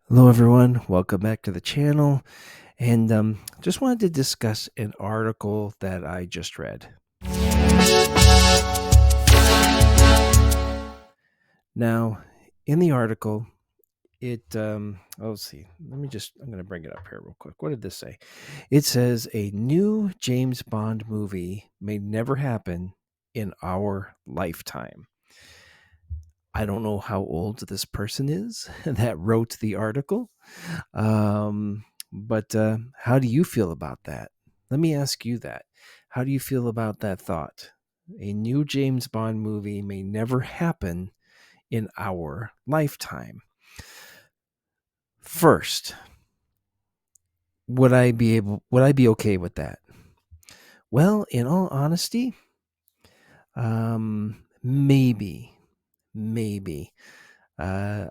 Hello, everyone. Welcome back to the channel. And just wanted to discuss an article that I just read. Now, in the article, let's see. I'm going to bring it up here real quick. What did this say? It says a new James Bond movie may never happen in our lifetime. I don't know how old this person is that wrote the article. But how do you feel about that? Let me ask you that. How do you feel about that thought? A new James Bond movie may never happen in our lifetime. First, would I be okay with that? Well, in all honesty, maybe. Uh,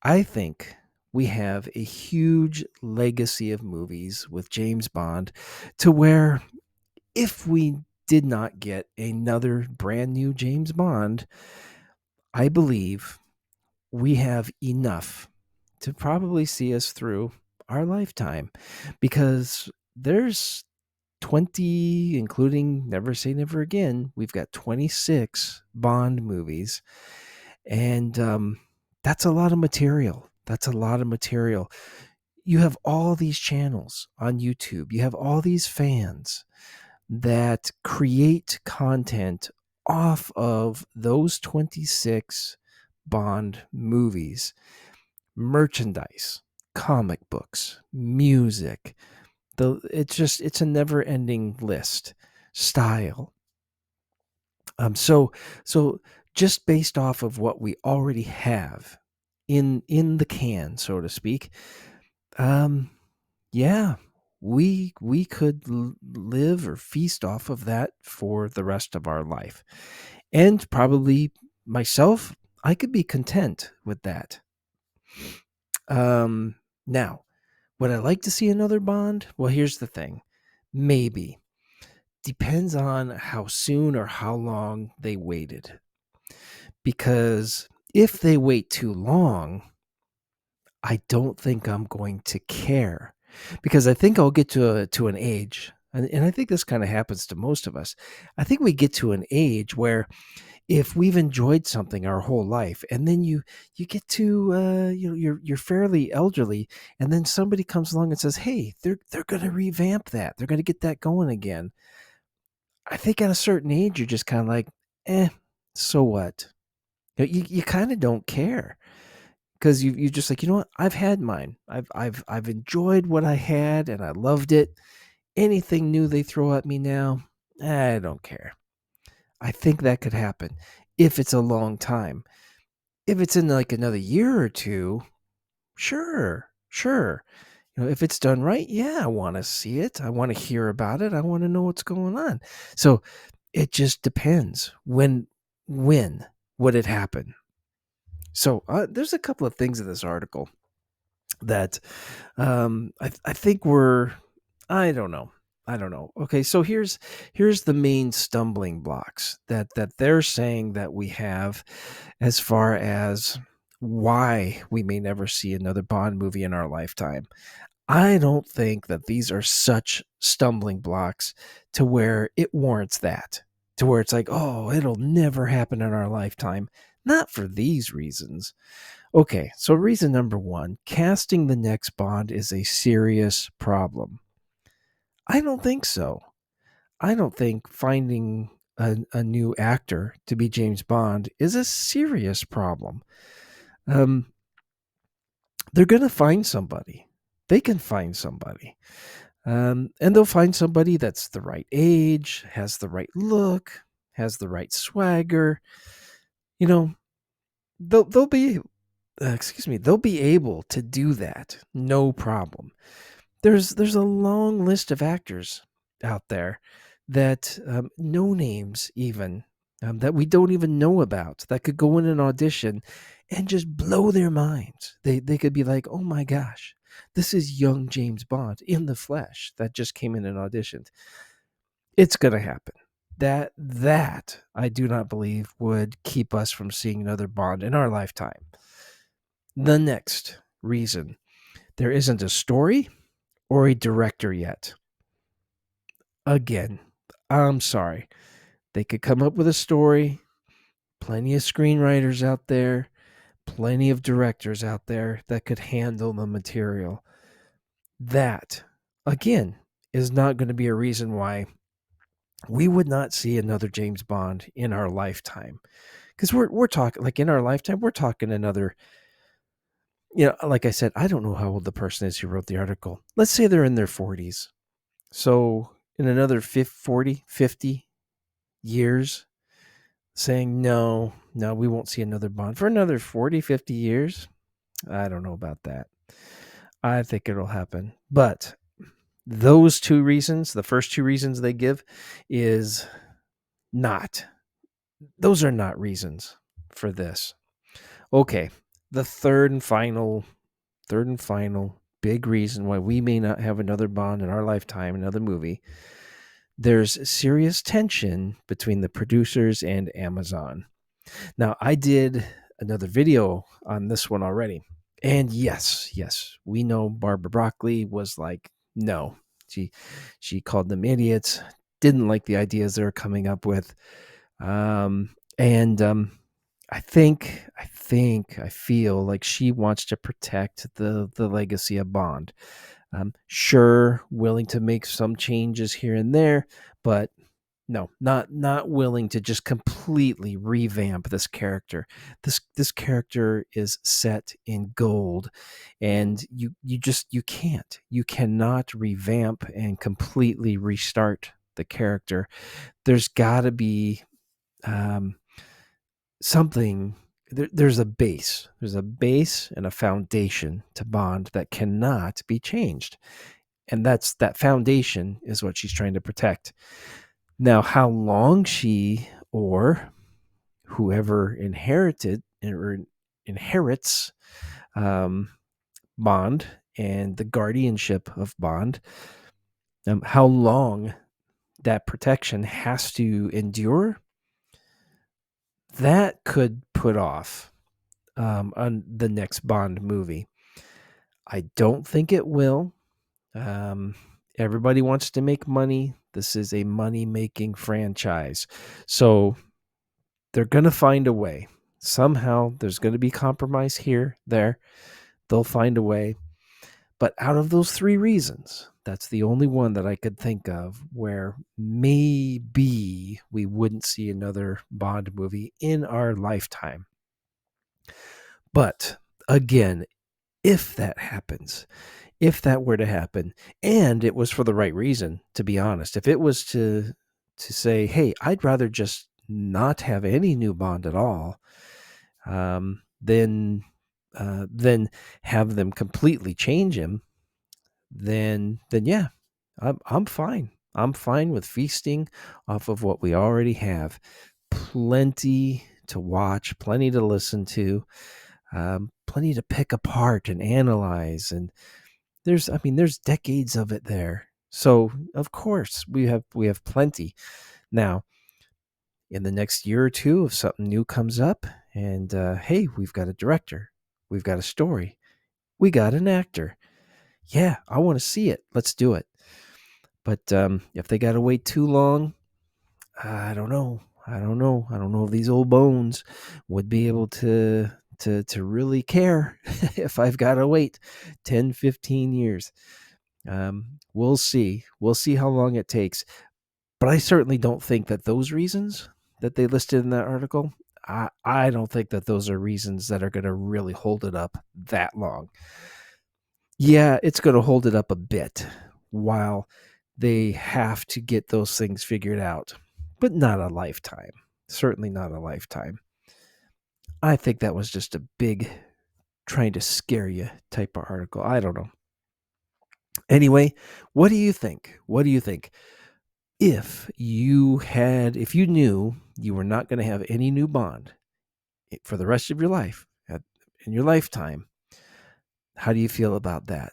I think we have a huge legacy of movies with James Bond to where if we did not get another brand new James Bond, I believe we have enough to probably see us through our lifetime because there's 20, including Never Say Never Again. We've got 26 Bond movies, and that's a lot of material. That's a lot of material. You have all these channels on YouTube, you have all these fans that create content off of those 26 Bond movies, merchandise, comic books, music. It's a never-ending list. Style. So just based off of what we already have in the can, so to speak, um, yeah, we could live or feast off of that for the rest of our life. And probably myself, I could be content with that. Now, would I like to see another Bond? Well, here's the thing. Maybe. Depends on how soon or how long they waited. Because if they wait too long, I don't think I'm going to care because I think I'll get to an age, and I think this kind of happens to most of us. I think we get to an age where if we've enjoyed something our whole life, and then you get to you're fairly elderly, and then somebody comes along and says, "Hey, they're going to revamp that. They're going to get that going again." I think at a certain age, you're just kind of like, so what? You kind of don't care. Because you just like, you know what? I've had mine. I've enjoyed what I had and I loved it. Anything new they throw at me now, I don't care. I think that could happen if it's a long time. If it's in like another year or two, sure. If it's done right, yeah, I want to see it. I want to hear about it. I want to know what's going on. So it just depends when would it happen. So there's a couple of things in this article that I think we're I don't know. I don't know. Okay, so here's the main stumbling blocks that they're saying that we have as far as why we may never see another Bond movie in our lifetime. I don't think that these are such stumbling blocks to where it warrants that. To where it's like, "Oh, it'll never happen in our lifetime." Not for these reasons. Okay, so reason number one, casting the next Bond is a serious problem. I don't think so. I don't think finding a new actor to be James Bond is a serious problem. Um, they're going to find somebody. They can find somebody. And they'll find somebody that's the right age, has the right look, has the right swagger. You know, they'll be, they'll be able to do that. No problem. There's a long list of actors out there that no names even that we don't even know about that could go in an audition and just blow their minds. They could be like, oh my gosh, this is young James Bond in the flesh that just came in and auditioned. It's gonna happen. That I do not believe would keep us from seeing another Bond in our lifetime. The next reason. There isn't a story or a director yet. Again, I'm sorry. They could come up with a story, plenty of screenwriters out there, plenty of directors out there that could handle the material. That, again, is not going to be a reason why we would not see another James Bond in our lifetime. Because we're talking, like, in our lifetime, we're talking another, like I said, I don't know how old the person is who wrote the article. Let's say they're in their 40s. So in another 40, 50 years, saying, no, we won't see another Bond for another 40, 50 years. I don't know about that. I think it'll happen. But those two reasons, the first two reasons they give is not, those are not reasons for this. Okay. The third and final big reason why we may not have another Bond in our lifetime, another movie. There's serious tension between the producers and Amazon. Now, I did another video on this one already. And yes, we know Barbara Broccoli was like, no. She called them idiots, didn't like the ideas they were coming up with. I feel like she wants to protect the legacy of Bond. Sure, willing to make some changes here and there, but no, not willing to just completely revamp this character. This character is set in gold, and you cannot revamp and completely restart the character. There's got to be something. There's a base and a foundation to Bond that cannot be changed, and that foundation is what she's trying to protect. Now, how long she or whoever inherits Bond and the guardianship of Bond, how long that protection has to endure, that could put off on the next Bond movie. I don't think it will. Everybody wants to make money. This is a money-making franchise. So they're going to find a way. Somehow there's going to be compromise here, there. They'll find a way. But out of those three reasons, that's the only one that I could think of where maybe we wouldn't see another Bond movie in our lifetime. But again, if that happens, if that were to happen, and it was for the right reason, to be honest, if it was to say, hey, I'd rather just not have any new Bond at all, then have them completely change him, then yeah, I'm fine. I'm fine with feasting off of what we already have. Plenty to watch, plenty to listen to, plenty to pick apart and analyze, and there's decades of it there. So of course we have plenty. Now, in the next year or two, if something new comes up, and hey, we've got a director, we've got a story, we got an actor. Yeah, I want to see it. Let's do it. But if they got to wait too long, I don't know. I don't know if these old bones would be able to really care if I've got to wait 10, 15 years. We'll see. We'll see how long it takes. But I certainly don't think that those reasons that they listed in that article, I don't think that those are reasons that are going to really hold it up that long. Yeah, it's going to hold it up a bit while they have to get those things figured out, but not a lifetime. Certainly not a lifetime. I think that was just a big trying to scare you type of article. I don't know. Anyway, what do you think? What do you think? If you knew you were not going to have any new Bond for the rest of your life, in your lifetime, how do you feel about that?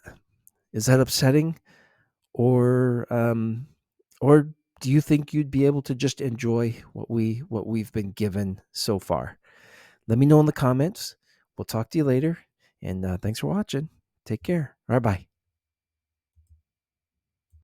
Is that upsetting? Or do you think you'd be able to just enjoy what we've been given so far? Let me know in the comments. We'll talk to you later, and thanks for watching. Take care. All right, bye.